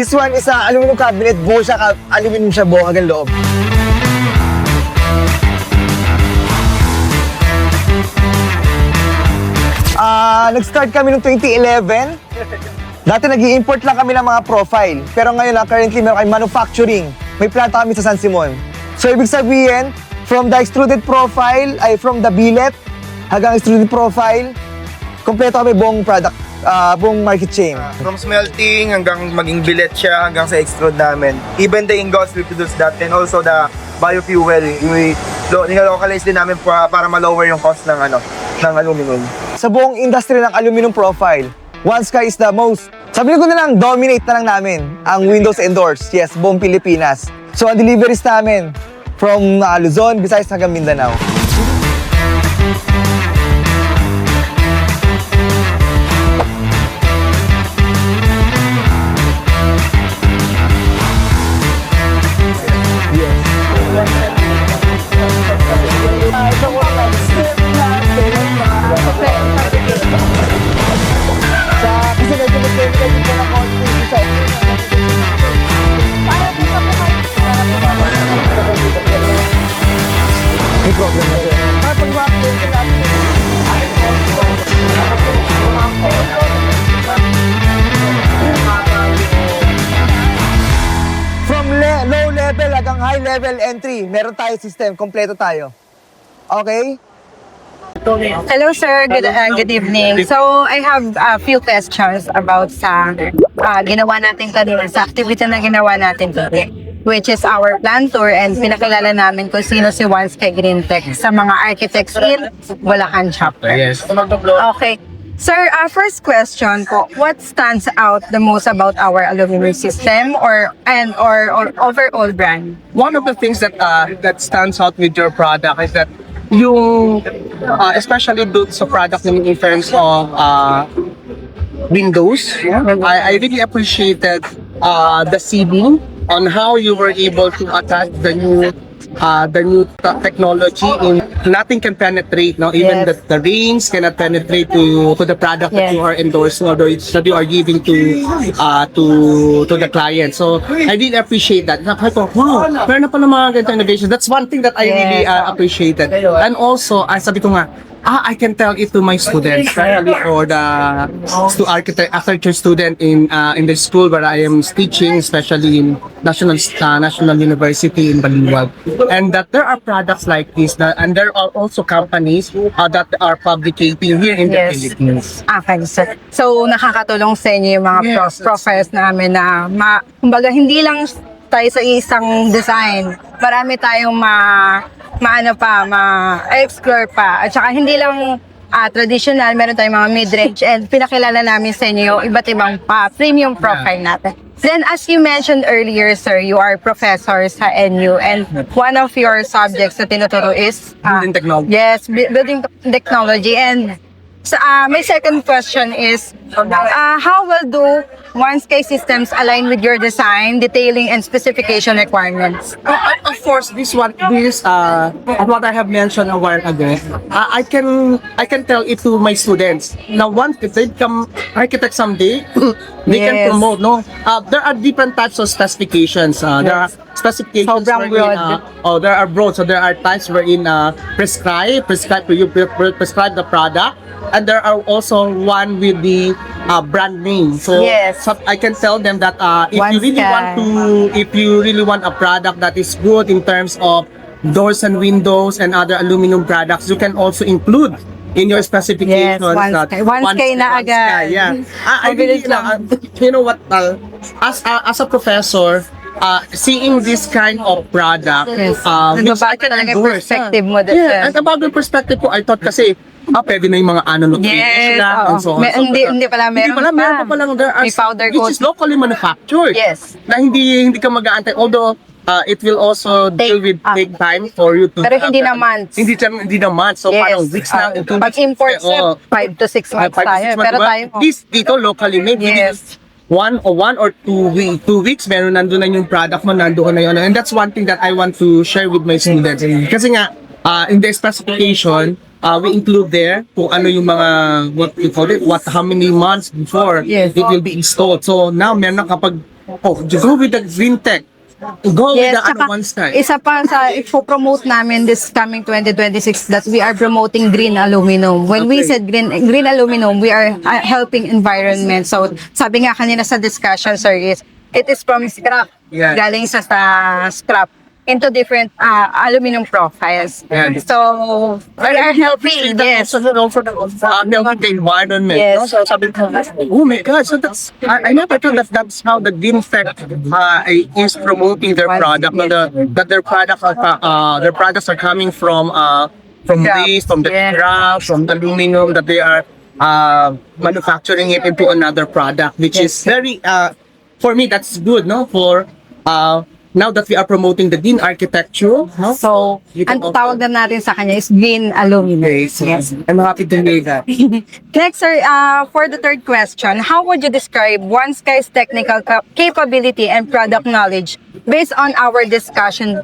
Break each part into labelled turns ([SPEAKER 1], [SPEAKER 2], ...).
[SPEAKER 1] This one is a aluminum cabinet, buo siya, aluminum siya buo hanggang loob. Nag-start kami noong 2011. Dati nag-i-import lang kami ng mga profile. Pero ngayon, currently, meron kami manufacturing. May planta kami sa San Simon. So, ibig sabihin, from the extruded profile, from the billet, hanggang extruded profile, kompleto kami buong product, buong market chain.
[SPEAKER 2] From smelting hanggang maging billet siya, hanggang sa extrude namin. Even the ingots, we produce that. And also the biofuel, nilocalize din namin para ma-lower yung cost ng aluminum.
[SPEAKER 1] Sa buong industry ng aluminum profile, One Sky is the most, sabi ko na lang, dominate na lang namin ang windows and doors. Yes, buong Pilipinas. So, ang deliveries namin from Luzon, Visayas hanggang Mindanao. May problem na siya. From low level hanggang high level entry, meron tayo system, kompleto tayo. Okay?
[SPEAKER 3] Hello sir, good evening. So I have a few questions about sa ginawa natin kanina, sa activity na ginawa natin today, which is our plant tour, and pinakilala namin kung sino si One Sky Green Tech sa mga architects in Bulacan chapter.
[SPEAKER 2] Yes.
[SPEAKER 3] Okay. Sir, first question po, what stands out the most about our aluminum system or overall brand?
[SPEAKER 4] One of the things that stands out with your product is that yung especially dun sa product namin in terms of windows, I really appreciated the sealing on how you were able to attach the new technology in nothing can penetrate, no, even
[SPEAKER 3] Yes.
[SPEAKER 4] the rains cannot penetrate to the product that
[SPEAKER 3] Yes.
[SPEAKER 4] you are endorsing or that you are giving to the client. So I really appreciate that. Sabi ko, wow, meron na pala mga ganitong innovation. That's one thing that I really appreciated. And also, sabi ko nga, I can tell it to my students, especially for the architecture student in the school where I am teaching, especially in National University in Baliwag, and that there are products like this, and there are also companies that are publicating here in the Philippines.
[SPEAKER 3] Okay, sir. So, nakakatulong sa inyo yung mga
[SPEAKER 4] Yes.
[SPEAKER 3] profiles namin na, kumbaga, hindi lang tayo sa isang design. Marami tayong ma-explore pa. At saka, hindi lang traditional, meron tayong mga mid-range, and pinakilala namin sa inyo yung iba't ibang premium profile natin. Then, as you mentioned earlier, sir, you are professor sa NU, and one of your subjects na tinuturo is
[SPEAKER 4] Building technology.
[SPEAKER 3] Yes, building technology. And my second question is, how will do One Sky Systems align with your design, detailing, and specification requirements?
[SPEAKER 4] Of course, what I have mentioned a while ago, I can tell it to my students. Now, once if they become architects someday, they can
[SPEAKER 3] Yes.
[SPEAKER 4] promote. No, there are different types of specifications. There are specifications
[SPEAKER 3] Sobrang
[SPEAKER 4] wherein,
[SPEAKER 3] broad.
[SPEAKER 4] there are broad. So there are types wherein prescribe the product, and there are also one with the brand name. So
[SPEAKER 3] Yes.
[SPEAKER 4] I can tell them that
[SPEAKER 3] One Sky.
[SPEAKER 4] if you really want a product that is good in terms of doors and windows and other aluminum products, you can also include in your specifications.
[SPEAKER 3] Yes, One
[SPEAKER 4] that
[SPEAKER 3] Sky. One Sky na
[SPEAKER 4] One
[SPEAKER 3] agad.
[SPEAKER 4] Sky, yeah. I
[SPEAKER 3] Mabilis
[SPEAKER 4] really,
[SPEAKER 3] lang.
[SPEAKER 4] you know what, as a professor, seeing this kind of product,
[SPEAKER 3] Yes.
[SPEAKER 4] which I
[SPEAKER 3] Nagbabago
[SPEAKER 4] can
[SPEAKER 3] talaga yung
[SPEAKER 4] endorse.
[SPEAKER 3] perspective mo dun,
[SPEAKER 4] Yeah,
[SPEAKER 3] sir.
[SPEAKER 4] at about the perspective ko, I thought kasi, pwede na yung mga
[SPEAKER 3] Yes,
[SPEAKER 4] na,
[SPEAKER 3] oo.
[SPEAKER 4] and so on.
[SPEAKER 3] Hindi pala meron pa.
[SPEAKER 4] meron pa palang, there are
[SPEAKER 3] May powder
[SPEAKER 4] which is
[SPEAKER 3] coat.
[SPEAKER 4] locally manufactured.
[SPEAKER 3] Yes.
[SPEAKER 4] Na hindi ka mag-aantay, although it will also take time for you to
[SPEAKER 3] Pero hindi
[SPEAKER 4] have-
[SPEAKER 3] naman.
[SPEAKER 4] hindi naman, so parang weeks na, 2
[SPEAKER 3] Pag
[SPEAKER 4] weeks.
[SPEAKER 3] import,
[SPEAKER 4] Oo.
[SPEAKER 3] 5 to 6 months
[SPEAKER 4] 5 to 6
[SPEAKER 3] tayo.
[SPEAKER 4] months,
[SPEAKER 3] Pero
[SPEAKER 4] diba?
[SPEAKER 3] tayo,
[SPEAKER 4] At least dito locally made,
[SPEAKER 3] Yes.
[SPEAKER 4] one or two weeks meron nandun na yung product mo, nandun na yun, and that's one thing that I want to share with my students kasi nga in the specification we include there kung ano yung mga how many months before
[SPEAKER 3] Yes.
[SPEAKER 4] it will be installed. So now meron na kapag to go with the green tech. Go with the
[SPEAKER 3] tsaka
[SPEAKER 4] one style.
[SPEAKER 3] isa pa sa ipo-promote namin this coming 2026 that we are promoting green aluminum. When we
[SPEAKER 4] Okay.
[SPEAKER 3] said green aluminum, we are helping environment. So sabi nga kanina sa discussion, sir, is it is from scrap.
[SPEAKER 4] Yeah.
[SPEAKER 3] Galing sa scrap into different aluminum profiles.
[SPEAKER 4] Yeah.
[SPEAKER 3] So we are helping. Yes.
[SPEAKER 4] Also helping the environment.
[SPEAKER 3] Yes.
[SPEAKER 4] No? So sabi ko, oh my God, so that's, I never thought that that's how the green tech is promoting their product. No, that their products are coming from
[SPEAKER 3] Scrap.
[SPEAKER 4] waste, from the
[SPEAKER 3] Yeah.
[SPEAKER 4] scrap, from the aluminum, that they are manufacturing it into another product, which is very, for me, that's good, no? For, now that we are promoting the green architecture, no?
[SPEAKER 3] So,
[SPEAKER 4] You can
[SPEAKER 3] ang tawag na natin sa kanya is green aluminum.
[SPEAKER 4] Yes. I'm happy to hear that.
[SPEAKER 3] Next, sir, for the third question, how would you describe One Sky's technical capability and product knowledge based on our discussion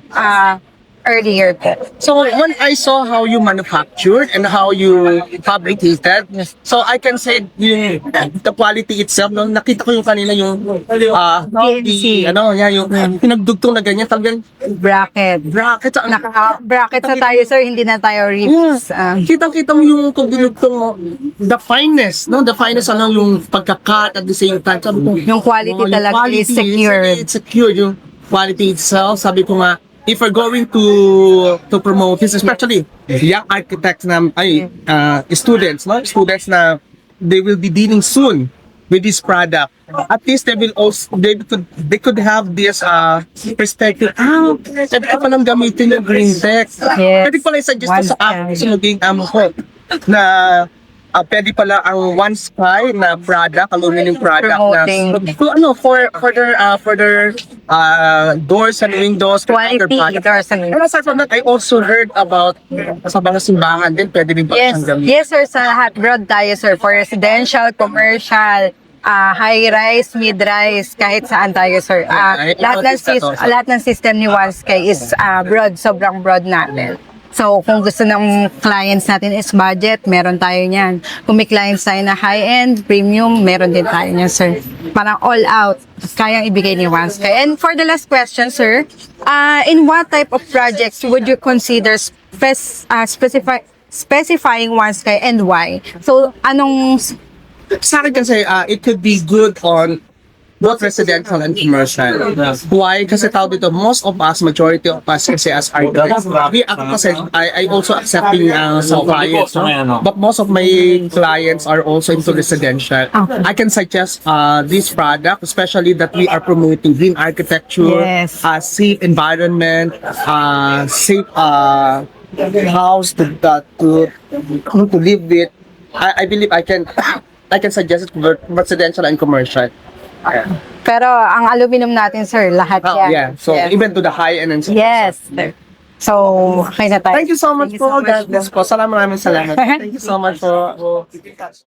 [SPEAKER 3] earlier?
[SPEAKER 4] So when I saw how you manufactured and how you fabricated, so I can say the quality itself, no, nakita ko yung kanina yung
[SPEAKER 3] PNC.
[SPEAKER 4] yung pinagdugtong na ganyan, talagang
[SPEAKER 3] Bracket.
[SPEAKER 4] bracket sa
[SPEAKER 3] Naka-bracket na tayo, sir, hindi na tayo ribs.
[SPEAKER 4] kitang-kita mo yung kung dinugtong mo, the fineness, no? The fineness, yung pagka-cut at the same time. Sabi ko,
[SPEAKER 3] Yung quality talaga is secured.
[SPEAKER 4] It's secured, yung quality itself. Sabi ko nga, if we're going to promote this, especially young architects na, students, no? Students na they will be dealing soon with this product. At least they will also, they could have this perspective. Pwede ka palang gamitin yung green tech.
[SPEAKER 3] Yes.
[SPEAKER 4] Pwede pala i-suggest
[SPEAKER 3] One
[SPEAKER 4] sa akin
[SPEAKER 3] Sky.
[SPEAKER 4] sa maging ko na pwede pala ang One Sky na product, aluminum product
[SPEAKER 3] Promoting.
[SPEAKER 4] na for their doors and windows,
[SPEAKER 3] Quality doors and
[SPEAKER 4] And aside from that, I also heard about sa mga simbahan din, pwede rin pa
[SPEAKER 3] Yes,
[SPEAKER 4] siyang gamitin.
[SPEAKER 3] yes sir, sa lahat broad tayo sir, for residential, commercial, high-rise, mid-rise, kahit saan tayo sir. Lahat ng system ni One Sky is broad, sobrang broad natin. So, kung gusto ng clients natin is budget, meron tayo niyan. Kung may clients tayo na high-end, premium, meron din tayo niyan, sir. Parang all out, kayang ibigay ni One Sky. And for the last question, sir, in what type of projects would you consider specifying One Sky and why? So, anong
[SPEAKER 4] Sa akin kasi, it could be good on both residential and commercial. Why? Kasi tao dito, most of us, majority of us kasi as architects, I also accepting some clients, no? But most of my clients are also into residential.
[SPEAKER 3] Okay.
[SPEAKER 4] I can suggest this product, especially that we are promoting green architecture,
[SPEAKER 3] Yes.
[SPEAKER 4] safe environment, safe house to live with. I believe I can suggest it for residential and commercial.
[SPEAKER 3] pero ang aluminum natin, sir, lahat
[SPEAKER 4] Oh,
[SPEAKER 3] yan.
[SPEAKER 4] yeah. So,
[SPEAKER 3] Yes.
[SPEAKER 4] even to the high end and so.
[SPEAKER 3] Yes, sir. So, okay na tayo.
[SPEAKER 4] Thank you so much
[SPEAKER 3] Thank you
[SPEAKER 4] po.
[SPEAKER 3] so much
[SPEAKER 4] God bless po. Salamat. Thank you so much po.